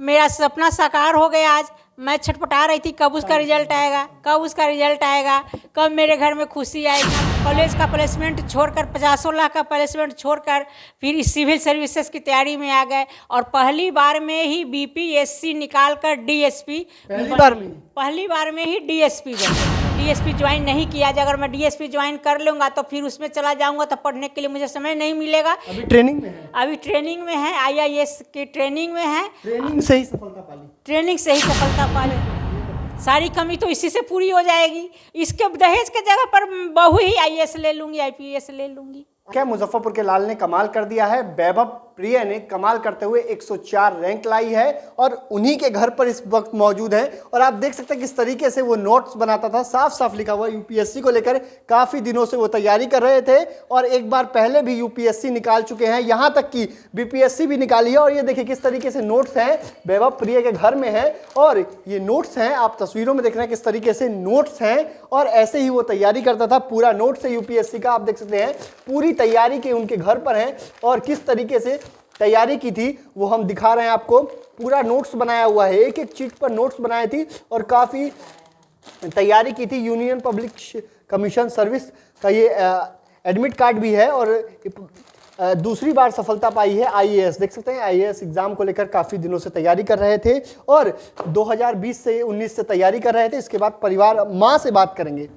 मेरा सपना साकार हो गया आज। मैं छटपटा रही थी कब उसका रिजल्ट आएगा, कब उसका रिजल्ट आएगा, कब मेरे घर में खुशी आएगी। कॉलेज का प्लेसमेंट छोड़कर 50 लाख का प्लेसमेंट छोड़कर फिर इस सिविल सर्विसेज की तैयारी में आ गए और पहली बार में ही बीपीएससी निकाल कर डीएसपी, पहली बार में ही डीएसपी बने। डीएसपी ज्वाइन नहीं किया, अगर मैं डीएसपी ज्वाइन कर लूँगा तो फिर उसमें चला जाऊँगा तो पढ़ने के लिए मुझे समय नहीं मिलेगा। अभी ट्रेनिंग में है, अभी ट्रेनिंग में है, आईआईएस की ट्रेनिंग में है। ट्रेनिंग से ही सफलता पाली, ट्रेनिंग से ही सफलता पाली। सारी कमी तो इसी से पूरी हो जाएगी। इसके दहेज के जगह पर बहू ही आईएएस ले लूँगी, आईपीएस ले लूँगी। क्या मुजफ्फरपुर के लाल ने कमाल कर दिया है। वैभव प्रिय ने कमाल करते हुए 104 रैंक लाई है और उन्हीं के घर पर इस वक्त मौजूद है। और आप देख सकते हैं किस तरीके से वो नोट्स बनाता था, साफ साफ लिखा हुआ यूपीएससी को लेकर काफ़ी दिनों से वो तैयारी कर रहे थे और एक बार पहले भी यूपीएससी निकाल चुके हैं, यहाँ तक कि बीपीएससी भी निकाली है। और ये देखिए किस तरीके से नोट्स हैं, वैभव प्रिय के घर में है और ये नोट्स हैं, आप तस्वीरों में देख रहे हैं किस तरीके से नोट्स हैं। और ऐसे ही वो तैयारी करता था, पूरा नोट्स है यूपीएससी का, आप देख सकते हैं पूरी तैयारी की उनके घर पर है और किस तरीके से तैयारी की थी वो हम दिखा रहे हैं आपको। पूरा नोट्स बनाया हुआ है, एक एक चीज पर नोट्स बनाए थी और काफ़ी तैयारी की थी। यूनियन पब्लिक कमीशन सर्विस का ये एडमिट कार्ड भी है और दूसरी बार सफलता पाई है आईएएस। देख सकते हैं आईएएस एग्जाम को लेकर काफ़ी दिनों से तैयारी कर रहे थे और 2020 से 19 से तैयारी कर रहे थे। इसके बाद परिवार माँ से बात करेंगे।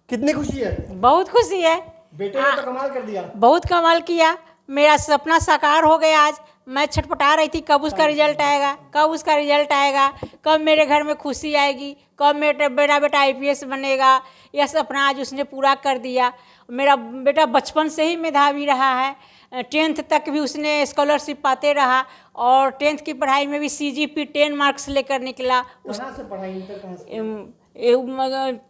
कितनी खुशी है? बहुत खुशी है, बेटे ने तो कमाल कर दिया, बहुत कमाल किया। मेरा सपना साकार हो गया आज। मैं छटपटा रही थी कब उसका रिजल्ट आएगा, कब उसका रिजल्ट आएगा, कब मेरे घर में खुशी आएगी, कब मेरा बेटा आईपीएस बनेगा। यह सपना आज उसने पूरा कर दिया। मेरा बेटा बचपन से ही मेधावी रहा है, 10th तक भी उसने स्कॉलरशिप पाते रहा और 10th की पढ़ाई में भी सीजीपी 10 मार्क्स लेकर निकला। कहाँ से पढ़ाई, इंटर कहाँ से?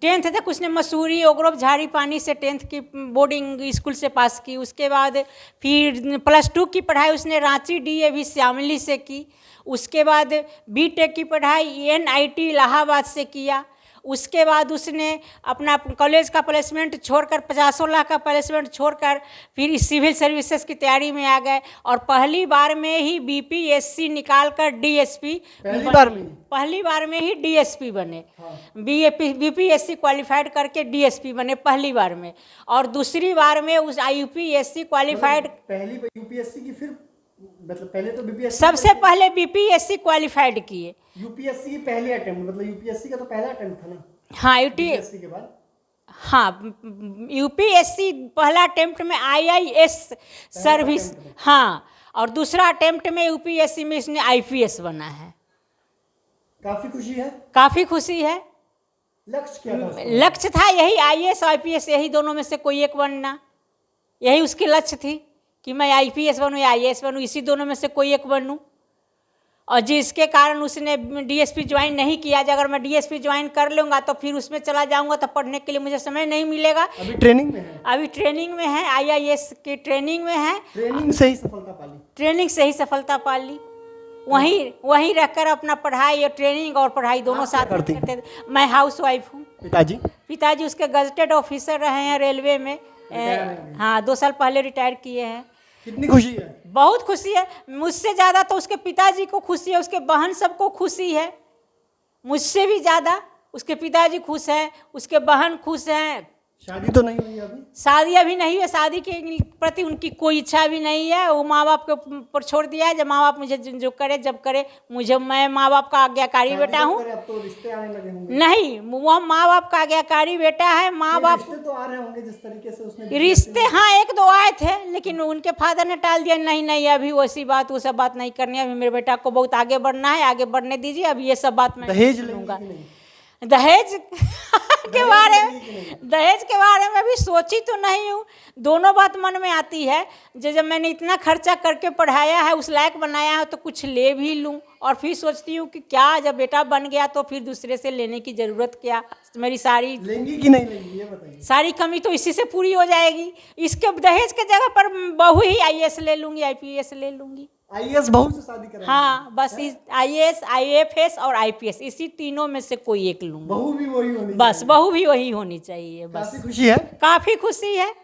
10th तक उसने मसूरी ओग्रोव झाड़ी पानी से 10th की बोर्डिंग स्कूल से पास की। उसके बाद फिर +2 की पढ़ाई उसने रांची डीएवी श्यामली से की। उसके बाद बीटेक की पढ़ाई एनआईटी इलाहाबाद से किया। उसके बाद उसने अपना कॉलेज का प्लेसमेंट छोड़कर 50 लाख का प्लेसमेंट छोड़कर फिर इस सिविल सर्विसेज की तैयारी में आ गए और पहली बार में ही बीपीएससी निकाल कर डीएसपी, पहली बार में ही डीएसपी बने। बीपीएससी क्वालिफाइड करके डीएसपी बने पहली बार में और दूसरी बार में उस यूपीएससी क्वालिफाइड, पहली यूपीएससी की फिर मतलब पहले तो बीपीएससी सबसे पहले बीपीएससी क्वालिफाइड किए। यूपीएससी की पहली अटेम्प्ट, मतलब यूपीएससी का तो पहला अटेम्प्ट था ना। हाँ, यूपीएससी के बाद हाँ, यूपीएससी पहला अटेम्प्ट में आईआईएस सर्विस, हाँ, और दूसरा अटेम्प्ट में यूपीएससी में इसने आईपीएस बना है। काफी खुशी है, काफ़ी खुशी है। लक्ष्य क्या था? लक्ष्य था यही, आईएएस आईपीएस, यही दोनों में से कोई एक बनना, यही उसकी लक्ष्य थी कि मैं आईपीएस बनूँ या आईएएस बनूँ, इसी दोनों में से कोई एक बनूँ। और जिसके कारण उसने डीएसपी ज्वाइन नहीं किया, अगर मैं डीएसपी ज्वाइन कर लूँगा तो फिर उसमें चला जाऊँगा तो पढ़ने के लिए मुझे समय नहीं मिलेगा। अभी ट्रेनिंग में है, अभी ट्रेनिंग में है, आईआईएस की ट्रेनिंग में है। ट्रेनिंग से ही सफलता पाली, ट्रेनिंग से ही सफलता पाली। वहीं रहकर अपना पढ़ाई और ट्रेनिंग और पढ़ाई दोनों साथ करते थे। मैं हाउस वाइफ हूँ। पिताजी उसके गजटेड ऑफिसर रहे हैं रेलवे में, हाँ, 2 साल पहले रिटायर किए हैं। कितनी खुशी है? बहुत खुशी है। मुझसे ज़्यादा तो उसके पिताजी को खुशी है, उसके बहन सबको खुशी है। मुझसे भी ज़्यादा उसके पिताजी खुश हैं, उसके बहन खुश हैं। शादी तो नहीं हुई अभी? शादी अभी नहीं है, शादी के प्रति उनकी कोई इच्छा भी नहीं है। वो माँ बाप के ऊपर छोड़ दिया है, जब माँ बाप मुझे जो करे जब करे। मैं माँ बाप का आज्ञाकारी बेटा हूँ। अब तो रिश्ते आने लगे होंगे। नहीं, वो माँ बाप का आज्ञाकारी बेटा है। माँ बाप रिश्ते तो आ रहे होंगे जिस तरीके से उसने रिश्ते, हाँ, 1-2 आए थे लेकिन उनके फादर ने टाल दिया। नहीं, अभी वैसी बात, वो सब बात नहीं करनी है। अभी मेरे बेटा को बहुत आगे बढ़ना है, आगे बढ़ने दीजिए। अभी ये सब बात मैं दहेज लूँगा। लूँगा, दहेज के बारे में भी सोची तो नहीं हूँ। दोनों बात मन में आती है। जब मैंने इतना खर्चा करके पढ़ाया है, उस लायक बनाया है, तो कुछ ले भी लूँ और फिर सोचती हूँ कि क्या जब बेटा बन गया तो फिर दूसरे से लेने की ज़रूरत क्या। मेरी सारी लेंगी कि नहीं लेंगी ये बताइए। सारी कमी तो इसी से पूरी हो जाएगी। इसके दहेज के जगह पर बहू ही आईएएस ले लूँगी, आईपीएस ले लूँगी। आईएएस बहू से शादी कराएंगे? हाँ, बस आईएएस, आईएफएस और आईपीएस, इसी तीनों में से कोई एक लूँगी। बहू भी वही होनी बस, बहू भी वही होनी चाहिए। बस, काफी खुशी है, काफ़ी खुशी है।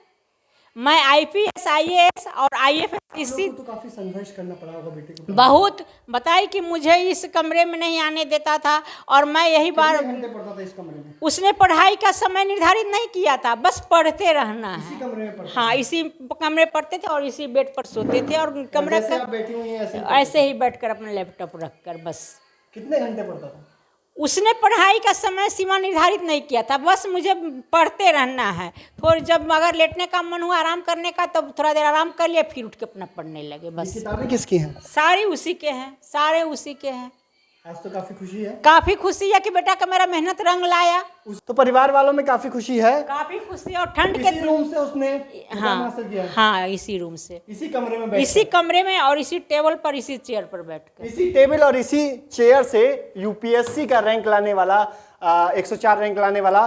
मैं IPS IAS और IFS इसी तो काफी संघर्ष करना पड़ा होगा बेटे को। बहुत बताई कि मुझे इस कमरे में नहीं आने देता था और मैं यही बार कितने घंटे पढ़ता था इस कमरे में? उसने पढ़ाई का समय निर्धारित नहीं किया था, बस पढ़ते रहना इसी है। कमरे में पढ़ता हाँ, इसी कमरे पढ़ते थे और इसी बेड पर सोते थे और कमरा जैसे का आप बैठी हुई हैं ऐसे ही बैठकर अपना लैपटॉप रखकर बस। कितने घंटे पढ़ता था? उसने पढ़ाई का समय सीमा निर्धारित नहीं किया था, बस मुझे पढ़ते रहना है। थोड़ी जब अगर लेटने का मन हुआ आराम करने का तब थोड़ा देर आराम कर लिया, फिर उठ के अपना पढ़ने लगे बस। किताबें किसकी हैं? सारी उसी के हैं, सारे उसी के हैं। आज तो काफी खुशी है। काफी खुशी है कि बेटा का मेरा मेहनत रंग लाया। तो परिवार वालों में काफी खुशी है। काफी खुशी और ठंड के इसी रूम से उसने मुकाम हासिल किया है? हाँ, इसी रूम से, इसी कमरे में बैठ इसी कमरे में और इसी टेबल पर, इसी चेयर पर बैठकर। इसी टेबल और इसी चेयर से यूपीएससी का रैंक लाने वाला 104 रैंक लाने वाला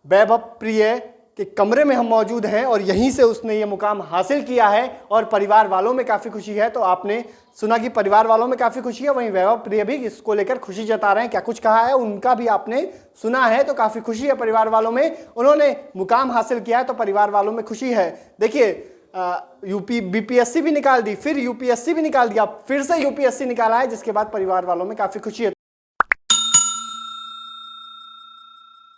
वैभव प्रिय के कमरे में हम मौजूद हैं और यहीं से उसने ये मुकाम हासिल किया है और परिवार वालों में काफ़ी खुशी है। तो आपने सुना कि परिवार वालों में काफ़ी खुशी है, वहीं वैभव प्रिय भी इसको लेकर खुशी जता रहे हैं। क्या कुछ कहा है उनका भी आपने सुना है, तो काफ़ी खुशी है परिवार वालों में। उन्होंने मुकाम हासिल किया है तो परिवार वालों में खुशी है। देखिए बीपीएससी भी निकाल दी, फिर यूपीएससी भी निकाल दिया, फिर से यूपीएससी निकाला है, जिसके बाद परिवार वालों में काफ़ी खुशी है।